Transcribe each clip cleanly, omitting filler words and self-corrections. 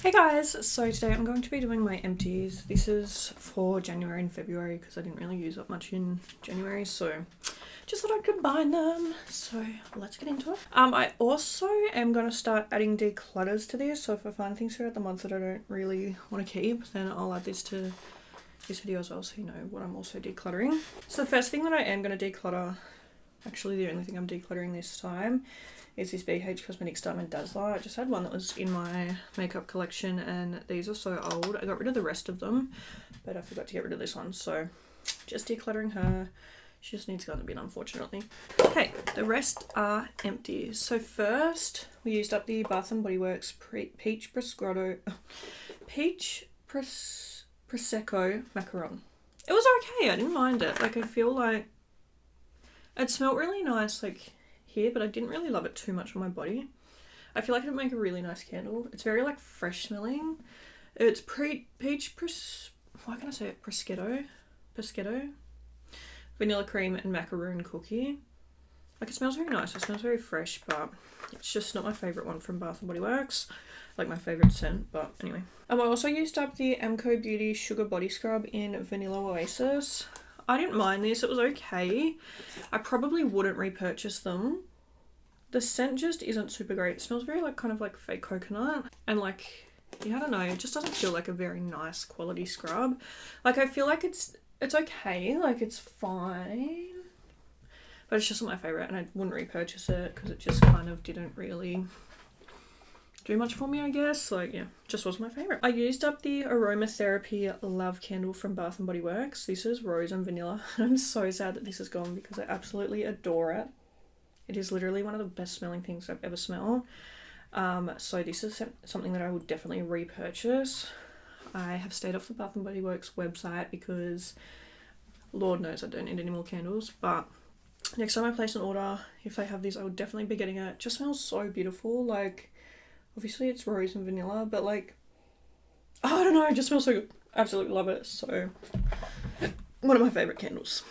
Hey guys, so today I'm going to be doing my empties. This is for January and February because I didn't really use up much in January, so just thought I'd combine them. So let's get into it. I also am going to start adding declutters to this, so if I find things throughout the month that I don't really want to keep, then I'll add this to this video as well so you know what I'm also decluttering. So the first thing that I am going to declutter, actually the only thing I'm decluttering this time, is this BH Cosmetics Diamond Dazzler. I just had one that was in my makeup collection and these are so old. I got rid of the rest of them, but I forgot to get rid of this one. So just decluttering her. She just needs to go in the bin, unfortunately. Okay, the rest are empty. So first, we used up the Bath & Body Works Peach Prosecco Macaron. It was okay, I didn't mind it. Like, I feel like it smelled really nice, like, here, but I didn't really love it too much on my body. I feel like it'd make a really nice candle. It's very like fresh smelling. It's why can I say it? Prosciutto, vanilla cream and macaroon cookie. Like, it smells very nice. It smells very fresh, but it's just not my favorite one from Bath & Body Works. Like, my favorite scent, but anyway. I also used up the Amco Beauty Sugar Body Scrub in Vanilla Oasis. I didn't mind this, it was okay. I probably wouldn't repurchase them. The scent just isn't super great. It smells very like kind of like fake coconut and like, yeah, I don't know, it just doesn't feel like a very nice quality scrub. Like, I feel like it's okay, like it's fine, but it's just not my favorite and I wouldn't repurchase it because it just kind of didn't really do much for me, I guess. Like, yeah, just wasn't my favorite. I used up the Aromatherapy Love Candle from Bath & Body Works. This is rose and vanilla. I'm so sad that this is gone because I absolutely adore it. It is literally one of the best smelling things I've ever smelled. So this is something that I would definitely repurchase. I have stayed off the Bath & Body Works website because Lord knows I don't need any more candles, but next time I place an order, if they have these, I would definitely be getting it. It just smells so beautiful. Like, obviously it's rose and vanilla, but like, oh, I don't know, it just smells so good. Absolutely love it. So one of my favorite candles.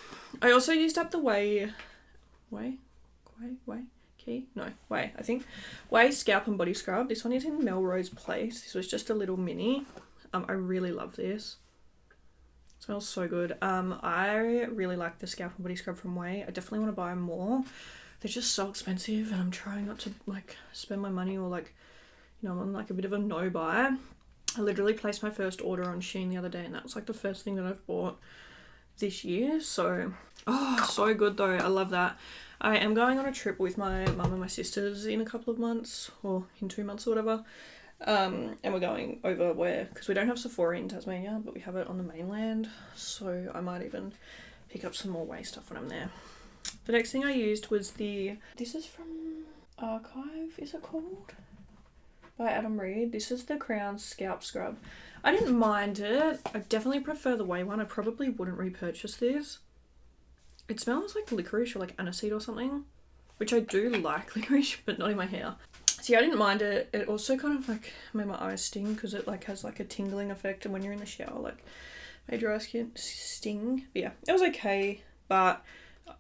I also used up the Way Scalp and Body Scrub. This one is in Melrose Place. This was just a little mini. I really love this. It smells so good. I really like the Scalp and Body Scrub from Way. I definitely want to buy more. They're just so expensive and I'm trying not to like spend my money or like, you know, I'm on like a bit of a no buy. I literally placed my first order on Shein the other day and that was like the first thing that I've bought this year. So, oh, so good though. I love that. I am going on a trip with my mum and my sisters in a couple of months, or in 2 months or whatever. And we're going over because we don't have Sephora in Tasmania, but we have it on the mainland. So I might even pick up some more Way stuff when I'm there. The next thing I used was this is from Archive, is it called? By Adam Reed. This is the Crown Scalp Scrub. I didn't mind it. I definitely prefer the Way one. I probably wouldn't repurchase this. It smells like licorice or like aniseed or something, which I do like licorice, but not in my hair. So yeah, I didn't mind it. It also kind of like made my eyes sting because it like has like a tingling effect, and when you're in the shower, like made your eyes sting. But yeah, it was okay, but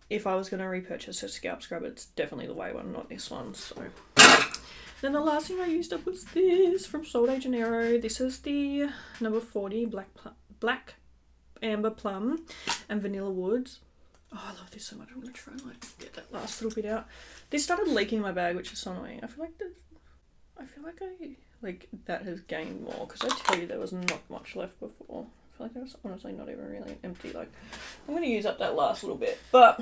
if I was going to repurchase a scalp scrub, it's definitely the Way one, not this one. So then the last thing I used up was this from Sol de Janeiro. This is the number 40 Black Amber Plum and Vanilla Woods. Oh, I love this so much. I'm going to try and like get that last little bit out. This started leaking in my bag, which is so annoying. I feel like that has gained more because I tell you there was not much left before. I feel like there was honestly not even really empty. Like, I'm going to use up that last little bit. But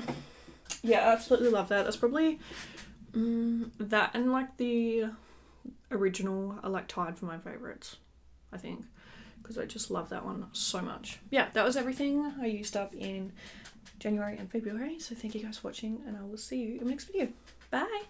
yeah, I absolutely love that. That's probably that and like the original are like tied for my favorites, I think, because I just love that one so much. Yeah, that was everything I used up in January and February. So thank you guys for watching and I will see you in the next video. Bye!